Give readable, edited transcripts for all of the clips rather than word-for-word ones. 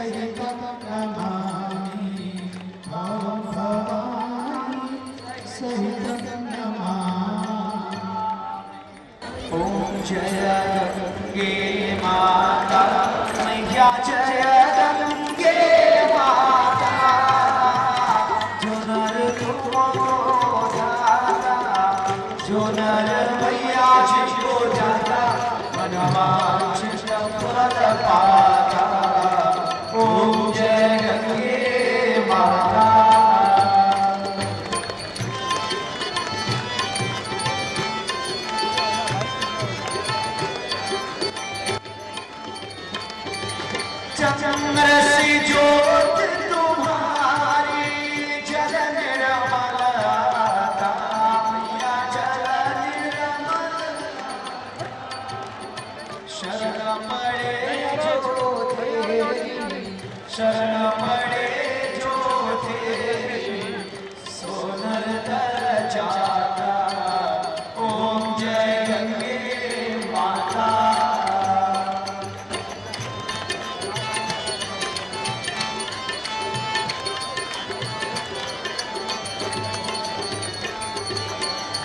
सहितं नमामि भवं भवानी सहितं नमामि। ओम जय गंगे माता मैया जय गंगे माता जो नर तुमको जाता जो नर मैया जिसको जाता मनवांछित फल पाता। ओम जय गंगे माता। चंद्र से ज्योत तुम्हारी जल निर्मलता मैया जल निर्मल शरण पड़े जो तेरी शरण पड़े जो तेरी सो नर तर जाता। ओम जय गंगे माता।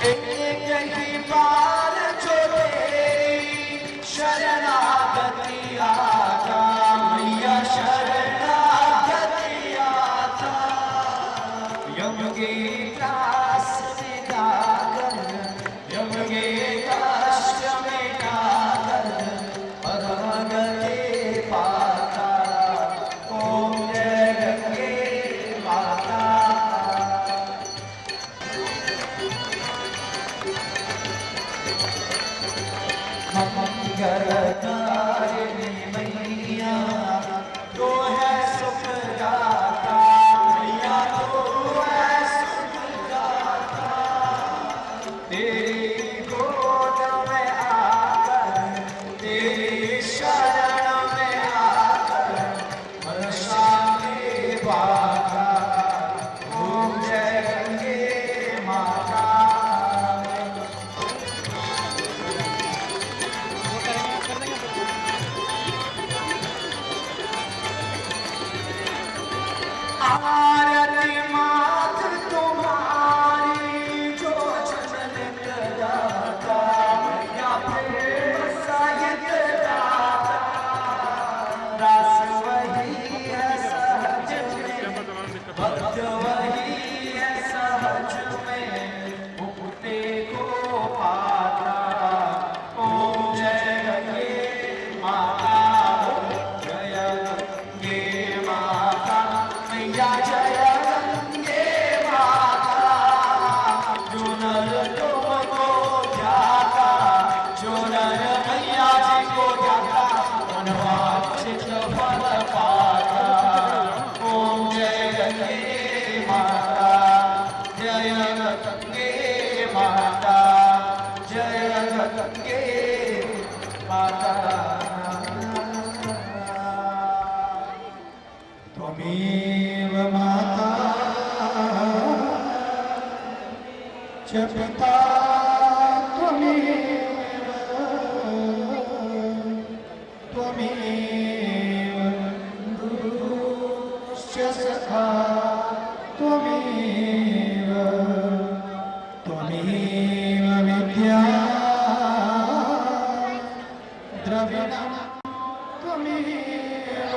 एक ही बार जो तेरी शरणागति आता मैया शरणागति आता। यम गीता स्मिताकर यम गीता स्मिताकर पदमगति पाता। ओम जय गंगे माता। मंगलकारिणी मैया तो है सुखदाता मैया तो है सुखदाता। तेरी गोद में आकर तेरी शरण में आकर मन शांति पाता। ओम जय गंगे माता। आरती मात तुम्हारी जो चरण दाता मैया प्रेम सहित दाता। रास वही है सहज में भक्त वही है सहज में मुक्ति को पाता। ओम जय गंगे माता। जय गंगे माता मैया जय गंगे माता जो नर तुमको जाता जो नर मैया जी को जाता मनवांछित फल पाता। ओम जय गंगे माता। जय गंगे माता। जय गंगे माता। त्वमेव माता च पिता त्वमेव त्वमेव गुरुश्च सखा त्वमेव त्वमेव विद्या द्रविणं त्वमेव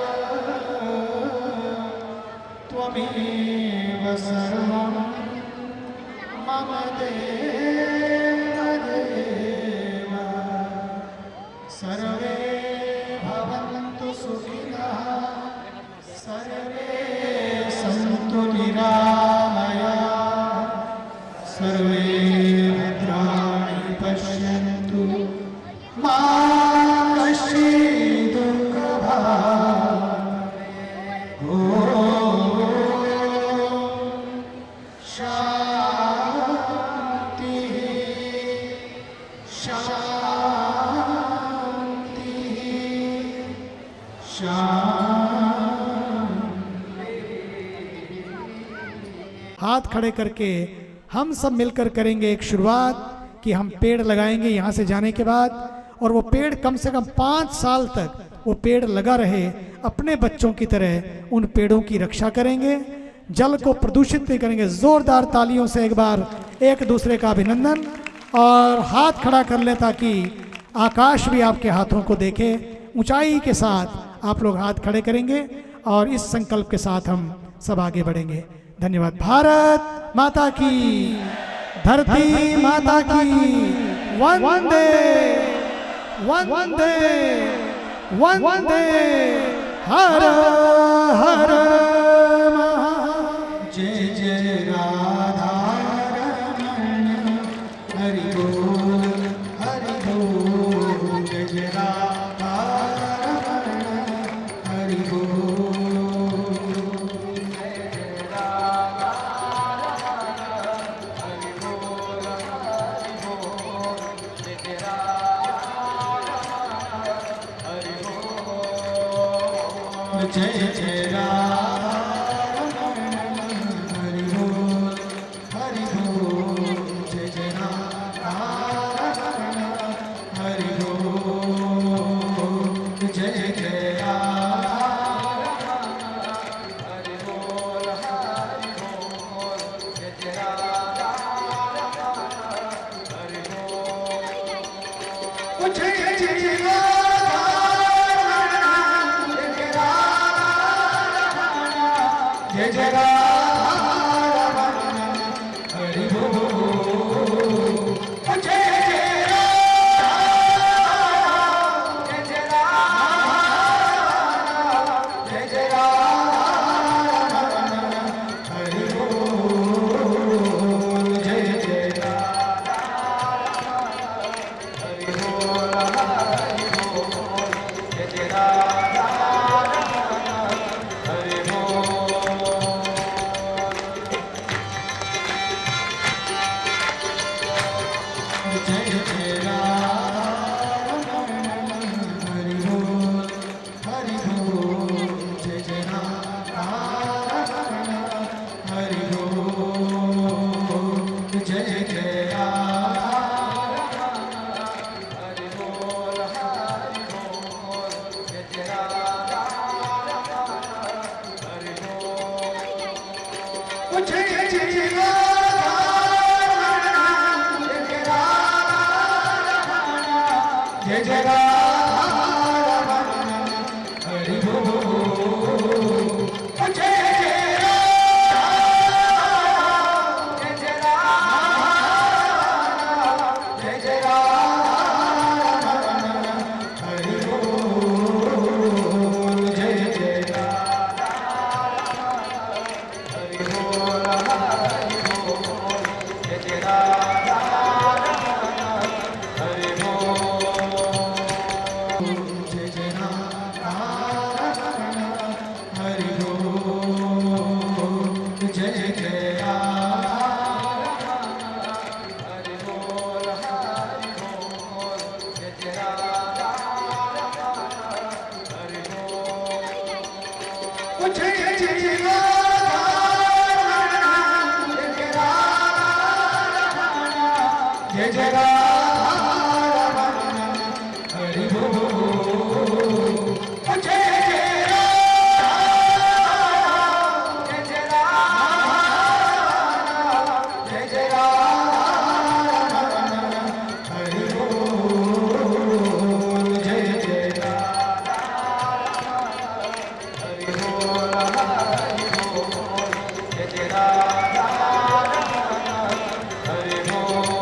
त्वमेव सर्वं मम देव देव। सर्वे भवन्तु सुखिनः सर्वे सन्तु निरामयाः सर्वे भद्राणि पश्यन्तु मा कश्चित् दुःखभाग् शांति शांति शांति। हाथ खड़े करके हम सब मिलकर करेंगे एक शुरुआत कि हम पेड़ लगाएंगे यहाँ से जाने के बाद, और वो पेड़ कम से कम 5 साल तक वो पेड़ लगा रहे, अपने बच्चों की तरह उन पेड़ों की रक्षा करेंगे, जल को प्रदूषित नहीं करेंगे। जोरदार तालियों से एक बार एक दूसरे का अभिनंदन, और हाथ खड़ा कर ले ताकि आकाश भी आपके हाथों को देखे। ऊंचाई के साथ आप लोग हाथ खड़े करेंगे और इस संकल्प के साथ हम सब आगे बढ़ेंगे। धन्यवाद। भारत माता की, धरती माता की, वंदे वंदे वंदे, हर हर महा। जय जय राधा रमण हरि बोल हरि बोल। जय जय राधा रमण हरि बोल। जय जय राधा हरि बोल हरि बोल। जय जय राधा हरि बोल। जय जय राधा हरि बोल हरि बोल। जय जय राधा हरि बोल। जय जय जय जय राधा हरि बोल। जय जय राधा जय जय राधा जय जय राधा हरि बोल। जय जय राधा हरि बोल हरि बोल। जय जय राधा हरि बोल। जय जय राधा हरि बोल हरि बोल। जय जय राधा हरि बोल। जय जय राधा हरि बोल हरि बोल। जय जय राधा हरि बोल। जय जय राधा जय जय राधा हरि बोल। जय जय राधा जय जय राधा जय जय राधा हरि बोल। जय जय राधा हरि बोल हरि बोल। जय जय राधा हरि बोल। जय जय राधा हरि बोल। जय जय राधा हरि बोल हरि बोल। जय जय राधा हरि बोल। जय जय राधा जय जय राधा हरि बोल। जय जय राधा जय जय राधा जय जय राधा हरि बोल। जय जय राधा हरि बोल हरि बोल। जय जय राधा हरि बोल।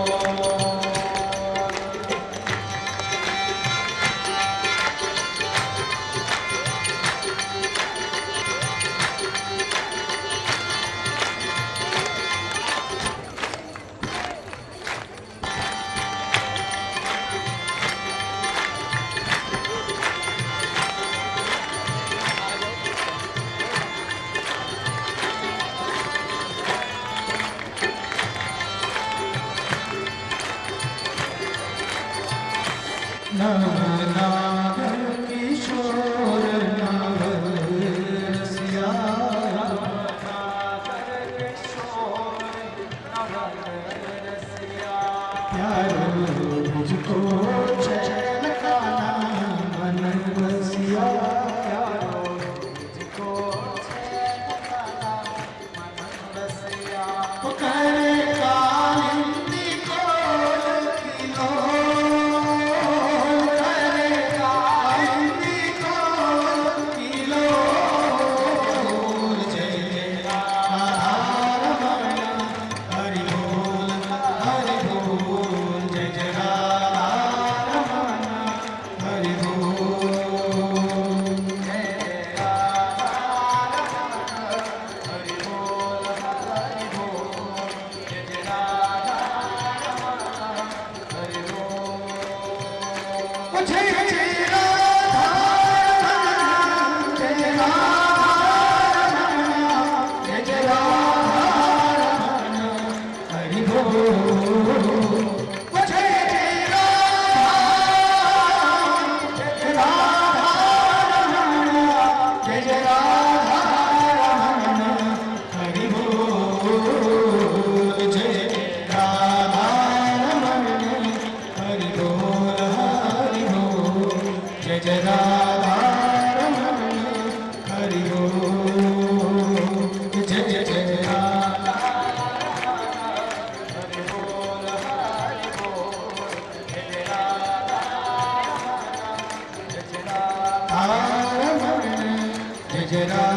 जय जय Radha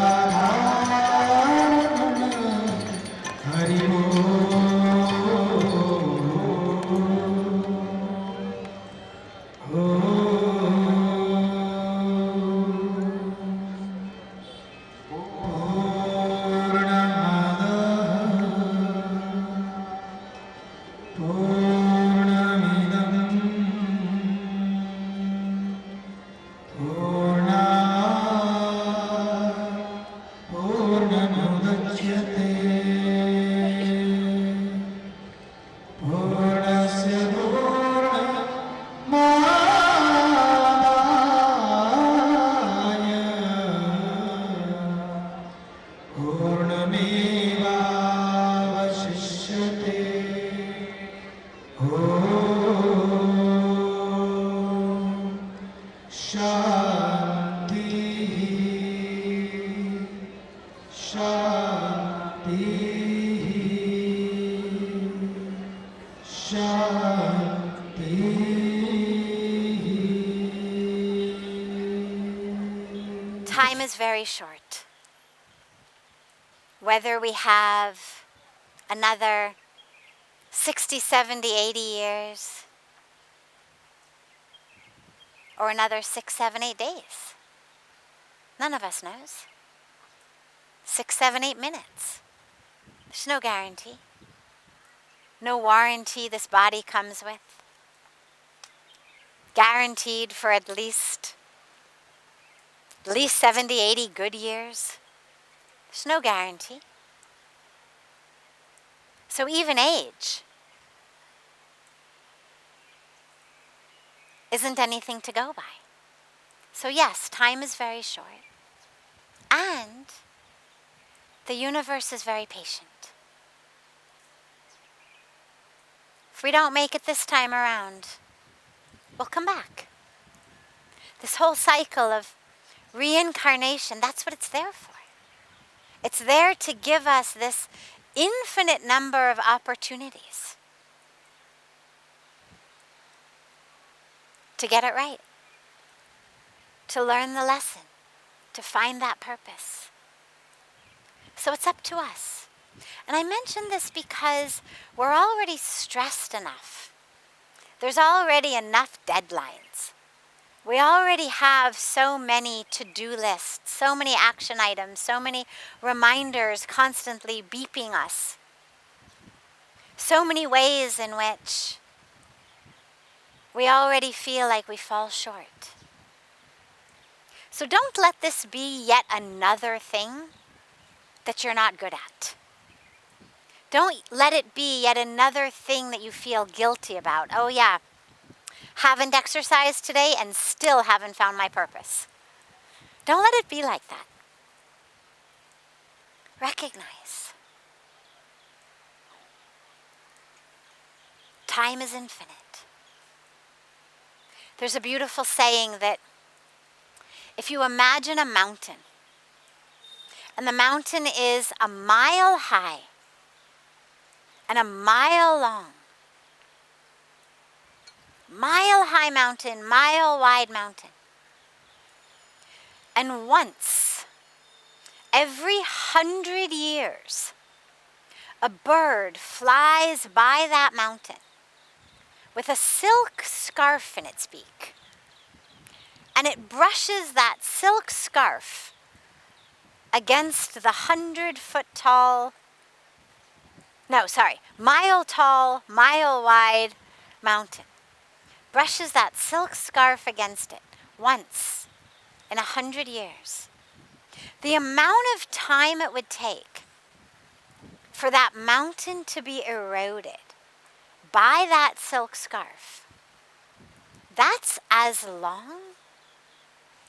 Hari Time is very short. Whether we have another 60, 70, 80 years, or another 6, 7, 8 days. None of us knows. 6, 7, 8 minutes. There's no guarantee. No warranty this body comes with. Guaranteed for at least 70, 80 good years. There's no guarantee. So even age isn't anything to go by. So yes, time is very short. And the universe is very patient. If we don't make it this time around, we'll come back. This whole cycle of reincarnation, that's what it's there for. It's there to give us this infinite number of opportunities to get it right, to learn the lesson, to find that purpose. So it's up to us. And I mention this because we're already stressed enough. There's already enough deadlines. We already have so many to-do lists, so many action items, so many reminders constantly beeping us. So many ways in which we already feel like we fall short. So don't let this be yet another thing that you're not good at. Don't let it be yet another thing that you feel guilty about. Oh yeah, haven't exercised today and still haven't found my purpose. Don't let it be like that. Recognize. Time is infinite. There's a beautiful saying that if you imagine a mountain, and the mountain is a mile high and a mile long, mile high mountain, mile wide mountain, and once every 100 years a bird flies by that mountain with a silk scarf in its beak, and it brushes that silk scarf against the mile tall, mile wide mountain. Brushes that silk scarf against it once in 100 years. The amount of time it would take for that mountain to be eroded by that silk scarf, that's as long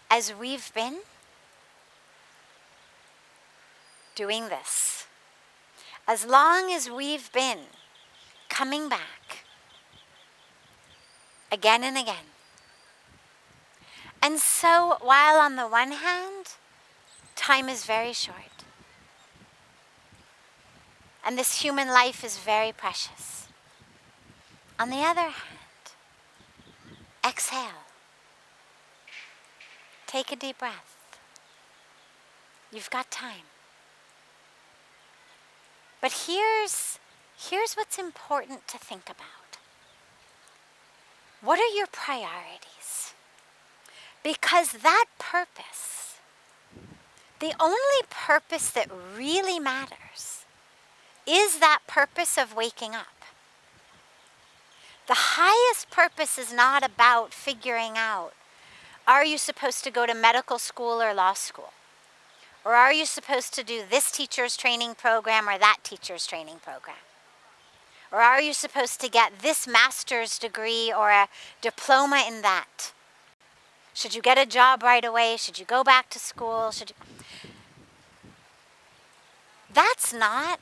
as we've been doing this. As long as we've been coming back again and again. And so, while on the one hand, time is very short, and this human life is very precious, on the other hand, exhale. Take a deep breath. You've got time. But here's what's important to think about. What are your priorities? Because that purpose, the only purpose that really matters, is that purpose of waking up. The highest purpose is not about figuring out, are you supposed to go to medical school or law school? Or are you supposed to do this teacher's training program or that teacher's training program? Or are you supposed to get this master's degree or a diploma in that? Should you get a job right away? Should you go back to school? That's not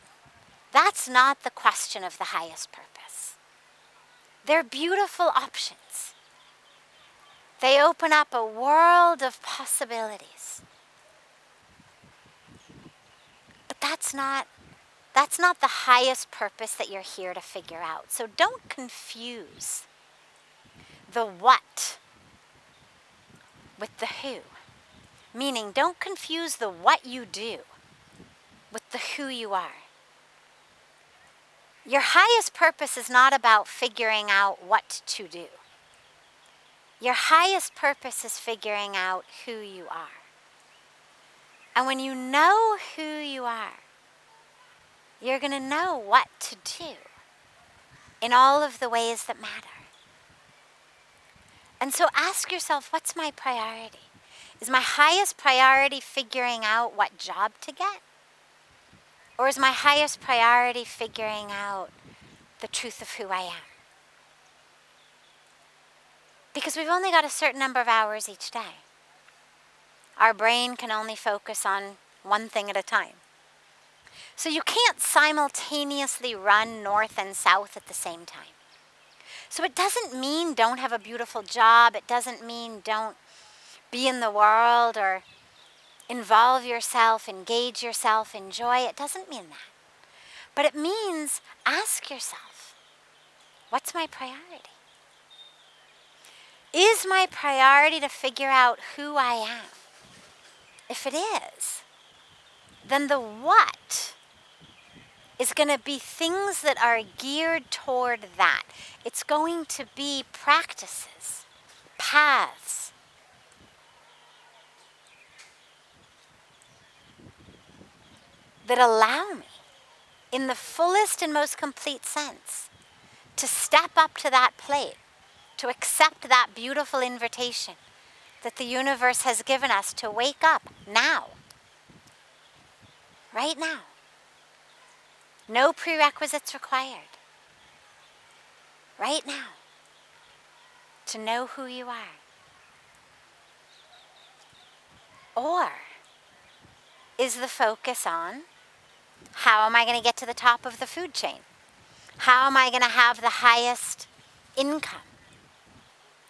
the question of the highest purpose. They're beautiful options. They open up a world of possibilities. But that's not the highest purpose that you're here to figure out. So don't confuse the what with the who. Meaning, don't confuse the what you do with the who you are. Your highest purpose is not about figuring out what to do. Your highest purpose is figuring out who you are. And when you know who you are, you're going to know what to do in all of the ways that matter. And so ask yourself, what's my priority? Is my highest priority figuring out what job to get? Or is my highest priority figuring out the truth of who I am? Because we've only got a certain number of hours each day. Our brain can only focus on one thing at a time. So you can't simultaneously run north and south at the same time. So it doesn't mean don't have a beautiful job. It doesn't mean don't be in the world or involve yourself, engage yourself, enjoy. It doesn't mean that. But it means ask yourself, what's my priority? Is my priority to figure out who I am? If it is, then the what is going to be things that are geared toward that. It's going to be practices, paths, that allow me, in the fullest and most complete sense, to step up to that plate, to accept that beautiful invitation that the universe has given us to wake up now. Right now. No prerequisites required. Right now. To know who you are. Or is the focus on, how am I going to get to the top of the food chain? How am I going to have the highest income?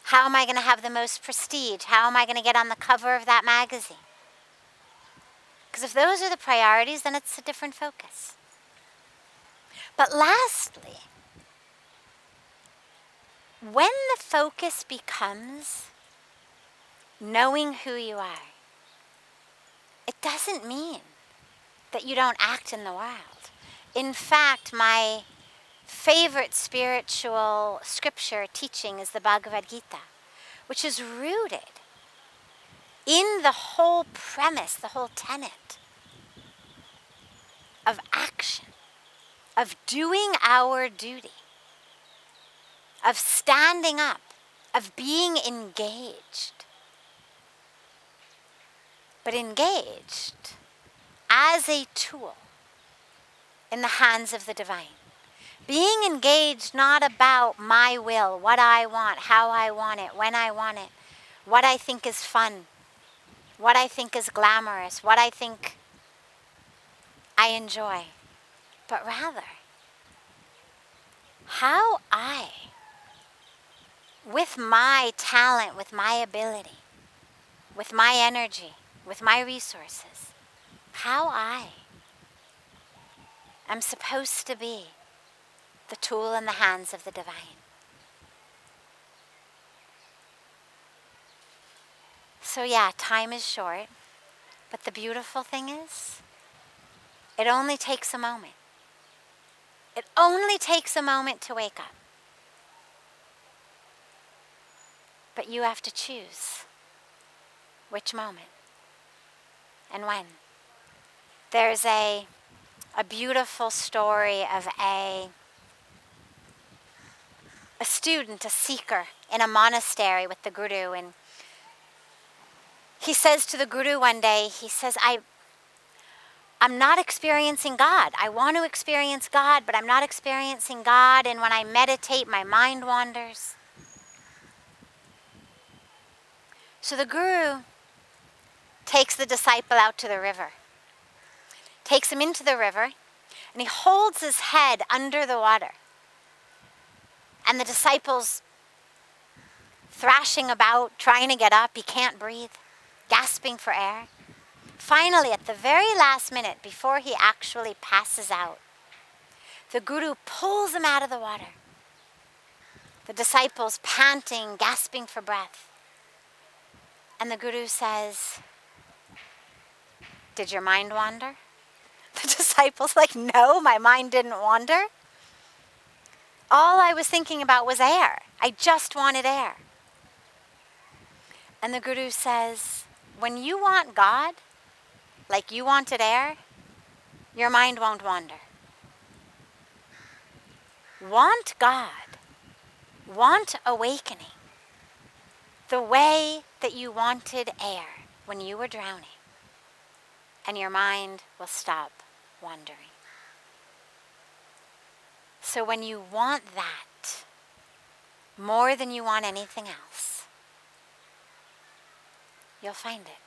How am I going to have the most prestige? How am I going to get on the cover of that magazine? Because if those are the priorities, then it's a different focus. But lastly, when the focus becomes knowing who you are, it doesn't mean that you don't act in the world. In fact, my favorite spiritual scripture teaching is the Bhagavad Gita, which is rooted in the whole premise, the whole tenet of action, of doing our duty, of standing up, of being engaged. But engaged as a tool in the hands of the divine. Being engaged not about my will, what I want, how I want it, when I want it, what I think is fun, what I think is glamorous, what I think I enjoy, but rather how I, with my talent, with my ability, with my energy, with my resources, how I am supposed to be the tool in the hands of the divine. So yeah, time is short. But the beautiful thing is, it only takes a moment. It only takes a moment to wake up. But you have to choose which moment and when. There's a beautiful story of a student, a seeker in a monastery with the guru, and he says to the guru one day, he says, I'm not experiencing God. I want to experience God, but I'm not experiencing God, and when I meditate, my mind wanders. So the guru takes the disciple out to the river, takes him into the river, and he holds his head under the water. And the disciple's thrashing about, trying to get up. He can't breathe, gasping for air. Finally, at the very last minute, before he actually passes out, the guru pulls him out of the water. The disciple's panting, gasping for breath. And the guru says, "Did your mind wander?" The disciple's like, "No, my mind didn't wander. All I was thinking about was air. I just wanted air." And the guru says, when you want God, like you wanted air, your mind won't wander. Want God, want awakening, the way that you wanted air when you were drowning, and your mind will stop wandering. So when you want that more than you want anything else, you'll find it.